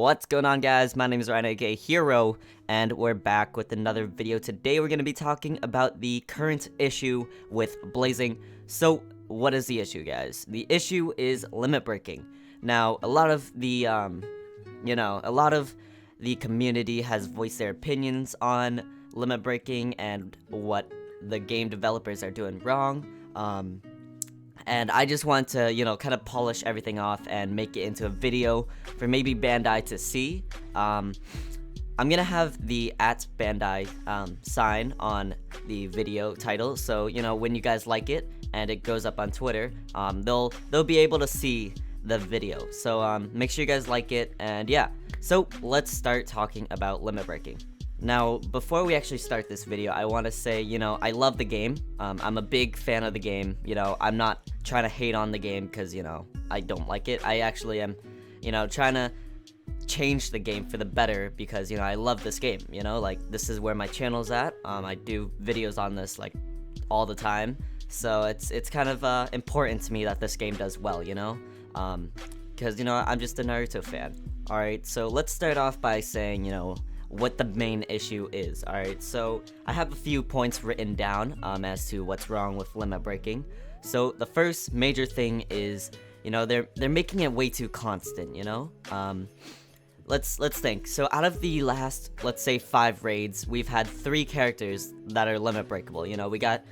What's going on, guys? My name is Ryan, aka Hero, and we're back with another video. Today we're going to be talking about the current issue with Blazing. So what is the issue, guys? The issue is limit breaking. Now, a lot of the community has voiced their opinions on limit breaking and what the game developers are doing wrong. And I just want to, kind of polish everything off and make it into a video for maybe Bandai to see. I'm gonna have the @Bandai sign on the video title, so when you guys like it and it goes up on Twitter, they'll be able to see the video. So make sure you guys like it, and yeah. So let's start talking about limit breaking. Now, before we actually start this video, I want to say, I love the game. I'm a big fan of the game. I'm not trying to hate on the game because, I don't like it. I actually am, trying to change the game for the better because, I love this game, this is where my channel's at. I do videos on this, all the time. So it's kind of important to me that this game does well, because, I'm just a Naruto fan. Alright, so let's start off by saying, what the main issue is. Alright, so I have a few points written down as to what's wrong with limit breaking. So the first major thing is, they're making it way too constant, Let's think. So out of the last, let's say, 5 raids, we've had 3 characters that are limit breakable. We got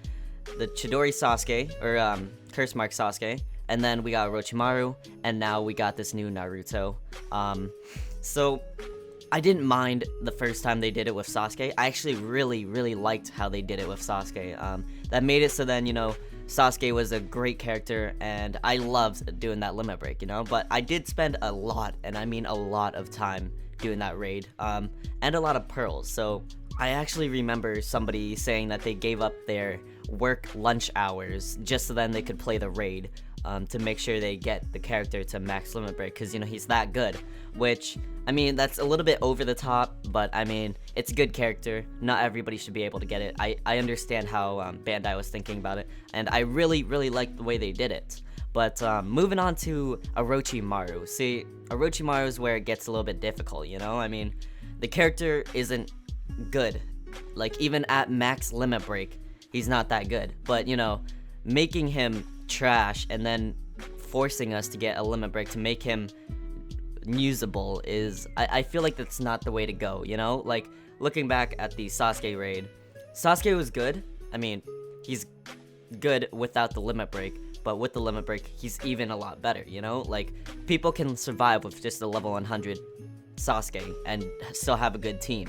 the Chidori Sasuke, or Curse Mark Sasuke, and then we got Orochimaru, and now we got this new Naruto. So I didn't mind the first time they did it with Sasuke. I actually really liked how they did it with Sasuke. That made it so then, Sasuke was a great character, and I loved doing that limit break, But I did spend a lot, and I mean a lot of time doing that raid, and a lot of pearls. So I actually remember somebody saying that they gave up their work lunch hours just so then they could play the raid, to make sure they get the character to max limit break, because he's that good. Which, I mean, that's a little bit over the top, but I mean, it's a good character. Not everybody should be able to get it. I understand how Bandai was thinking about it, and I really liked the way they did it. But moving on to Orochimaru. See, Orochimaru is where it gets a little bit difficult, I mean, the character isn't good. Even at max limit break, he's not that good. But, making him trash and then forcing us to get a limit break to make him usable is, I feel like that's not the way to go, looking back at the Sasuke raid, Sasuke was good. I mean, he's good without the limit break, but with the limit break, he's even a lot better, people can survive with just a level 100 Sasuke and still have a good team.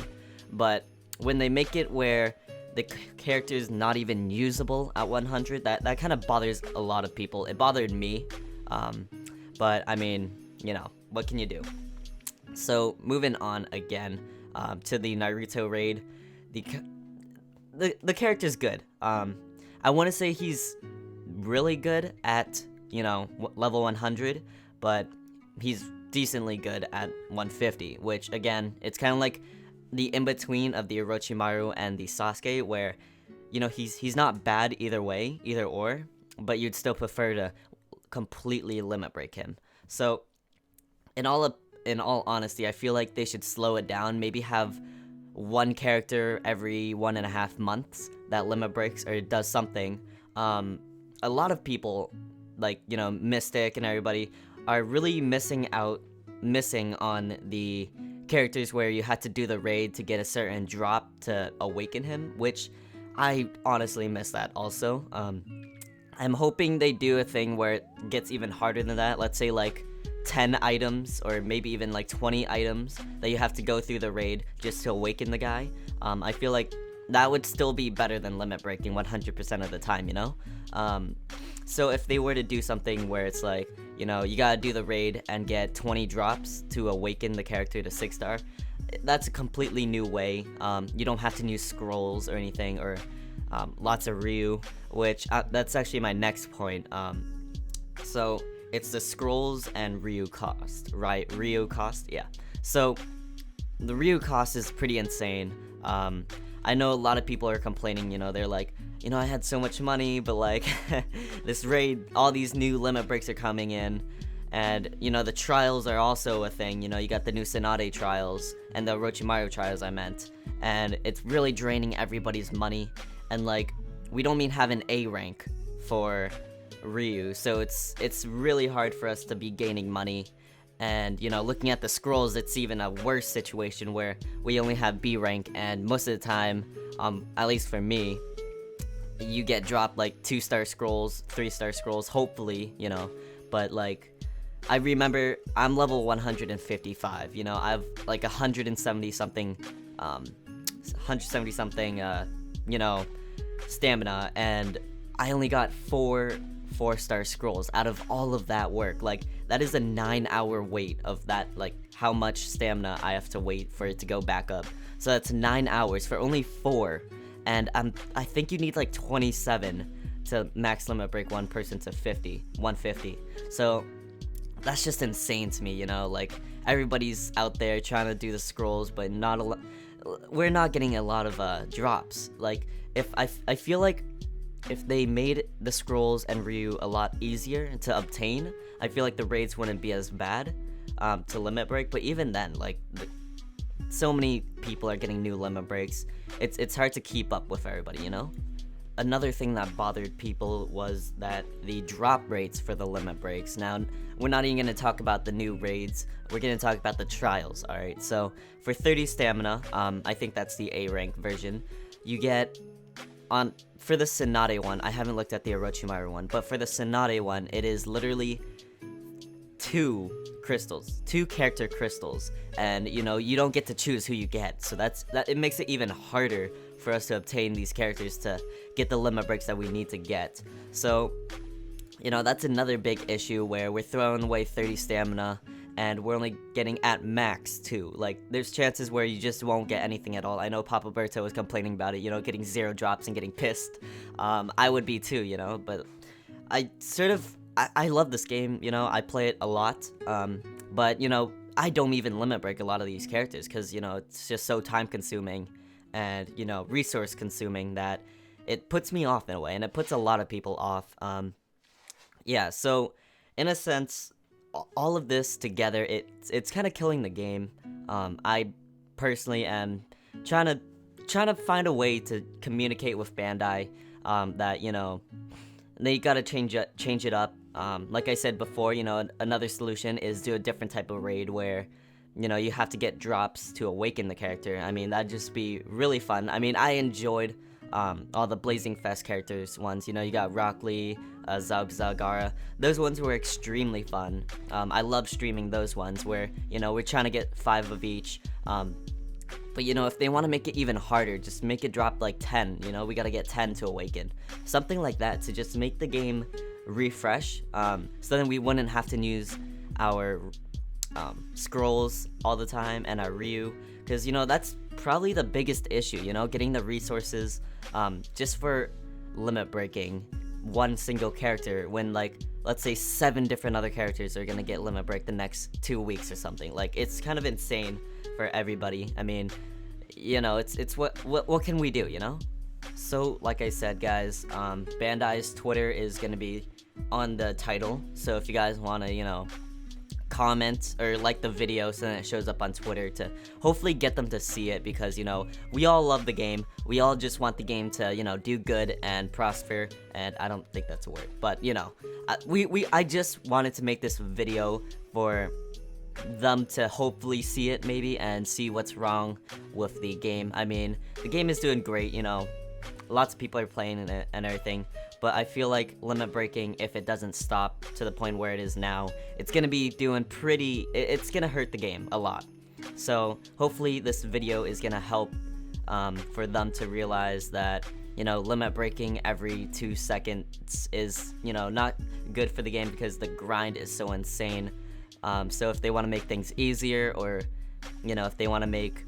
But when they make it where the character is not even usable at 100, that kind of bothers a lot of people. It bothered me, but I mean, what can you do? So moving on again to the Naruto raid, the character's good. I want to say he's really good at level 100, but he's decently good at 150, which again, it's kind of like the in-between of the Orochimaru and the Sasuke, where he's not bad either way, either or, but you'd still prefer to completely limit break him. So in all honesty, I feel like they should slow it down, maybe have one character every 1.5 months that limit breaks or does something. A lot of people, Mystic and everybody, are really missing on the characters where you had to do the raid to get a certain drop to awaken him, which I honestly miss that also. I'm hoping they do a thing where it gets even harder than that. Let's say 10 items or maybe even 20 items that you have to go through the raid just to awaken the guy. I feel like that would still be better than limit breaking 100% of the time, So if they were to do something where it's you gotta do the raid and get 20 drops to awaken the character to 6-star, that's a completely new way. You don't have to use scrolls or anything, or lots of Ryu, which that's actually my next point. So it's the scrolls and Ryu cost, right? Ryu cost, yeah. So the Ryu cost is pretty insane. I know a lot of people are complaining, they're like, I had so much money, but this raid, all these new limit breaks are coming in, And you know, the trials are also a thing. You know, you got the new Tsunade trials and the Orochimaru trials, I meant, and it's really draining everybody's money. And like, we don't even have an A rank for Ryu, so it's really hard for us to be gaining money. And you know, looking at the scrolls, it's even a worse situation where we only have B rank, and most of the time, at least for me, you get dropped like 2-star scrolls, 3-star scrolls, hopefully, you know. But like, I remember I'm level 155, you know, I have like 170 something, you know, stamina, and I only got 4-star scrolls out of all of that work. Like, that is a 9-hour wait of that, like how much stamina I have to wait for it to go back up. So that's 9 hours for only 4, and I think you need like 27 to max limit break one person to 150. So that's just insane to me, you know. Like, everybody's out there trying to do the scrolls, but we're not getting a lot of drops. Like, if I feel like if they made the scrolls and Ryu a lot easier to obtain, I feel like the raids wouldn't be as bad to limit break. But even then, like, so many people are getting new limit breaks, it's hard to keep up with everybody, you know. Another thing that bothered people was that the drop rates for the limit breaks. Now, we're not even going to talk about the new raids, we're going to talk about the trials, alright? So, for 30 stamina, I think that's the A rank version, you get, for the Tsunade one, I haven't looked at the Orochimaru one, but for the Tsunade one, it is literally 2 character crystals, and you know, you don't get to choose who you get, so that it makes it even harder for us to obtain these characters to get the limit breaks that we need to get. So, you know, that's another big issue where we're throwing away 30 stamina and we're only getting at max 2. Like, there's chances where you just won't get anything at all. I know Papa Berto was complaining about it, you know, getting 0 drops and getting pissed. I would be too, you know, but I love this game, you know, I play it a lot, but, you know, I don't even limit break a lot of these characters, because, you know, it's just so time consuming and, you know, resource consuming that it puts me off in a way, and it puts a lot of people off. Yeah, so, in a sense, all of this together, it's kind of killing the game. I personally am trying to find a way to communicate with Bandai, that, you know, they gotta change it up. Like I said before, you know, another solution is do a different type of raid where, you know, you have to get drops to awaken the character. I mean, that'd just be really fun. I mean, I enjoyed all the Blazing Fest characters ones. You know, you got Rock Lee, Zagara. Those ones were extremely fun. I love streaming those ones where, you know, we're trying to get 5 of each. But, you know, if they want to make it even harder, just make it drop like 10, you know, we gotta get 10 to awaken. Something like that to just make the game refresh, so then we wouldn't have to use our scrolls all the time and our Ryu, because, you know, that's probably the biggest issue, you know, getting the resources just for limit breaking one single character when, like, let's say 7 different other characters are gonna get limit break the next 2 weeks or something. Like, it's kind of insane for everybody. I mean, you know, it's what can we do, you know? So, like I said, guys, Bandai's Twitter is gonna be on the title, so if you guys want to, you know, comment or like the video so then it shows up on Twitter to hopefully get them to see it, because, you know, we all love the game, we all just want the game to, you know, do good and prosper, and I don't think that's a word, but, you know, I just wanted to make this video for them to hopefully see it maybe and see what's wrong with the game. I mean, the game is doing great, you know, lots of people are playing it and everything, but I feel like limit breaking, if it doesn't stop to the point where it is now, it's gonna be doing it's gonna hurt the game a lot. So hopefully this video is gonna help for them to realize that, you know, limit breaking every 2 seconds is, you know, not good for the game, because the grind is so insane. So if they want to make things easier, or, you know, if they want to make,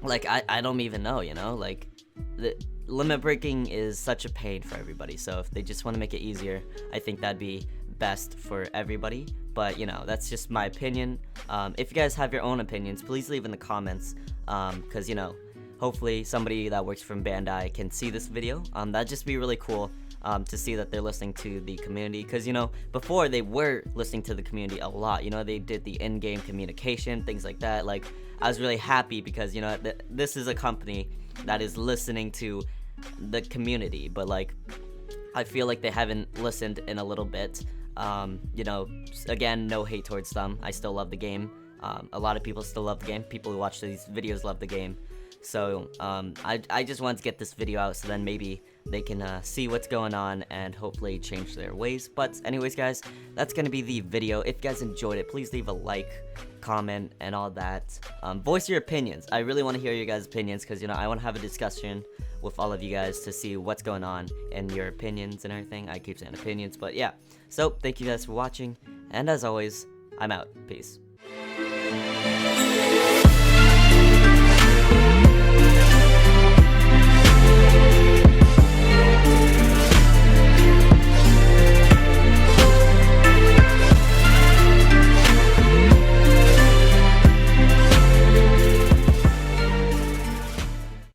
like, I don't even know, you know, like, the limit breaking is such a pain for everybody, so if they just want to make it easier, I think that'd be best for everybody. But, you know, that's just my opinion. If you guys have your own opinions, please leave in the comments, because, you know, hopefully somebody that works from Bandai can see this video. That'd just be really cool. to see that they're listening to the community. Because, before they were listening to the community a lot. They did the in-game communication, things like that. Like, I was really happy because, this is a company that is listening to the community. But, like, I feel like they haven't listened in a little bit. Again, no hate towards them. I still love the game. A lot of people still love the game. People who watch these videos love the game. So I just wanted to get this video out so then maybe they can see what's going on and hopefully change their ways. But anyways, guys, that's going to be the video. If you guys enjoyed it, please leave a like, comment, and all that. Voice your opinions. I really want to hear your guys' opinions because, I want to have a discussion with all of you guys to see what's going on and your opinions and everything. I keep saying opinions, but yeah. So thank you guys for watching, and as always, I'm out. Peace.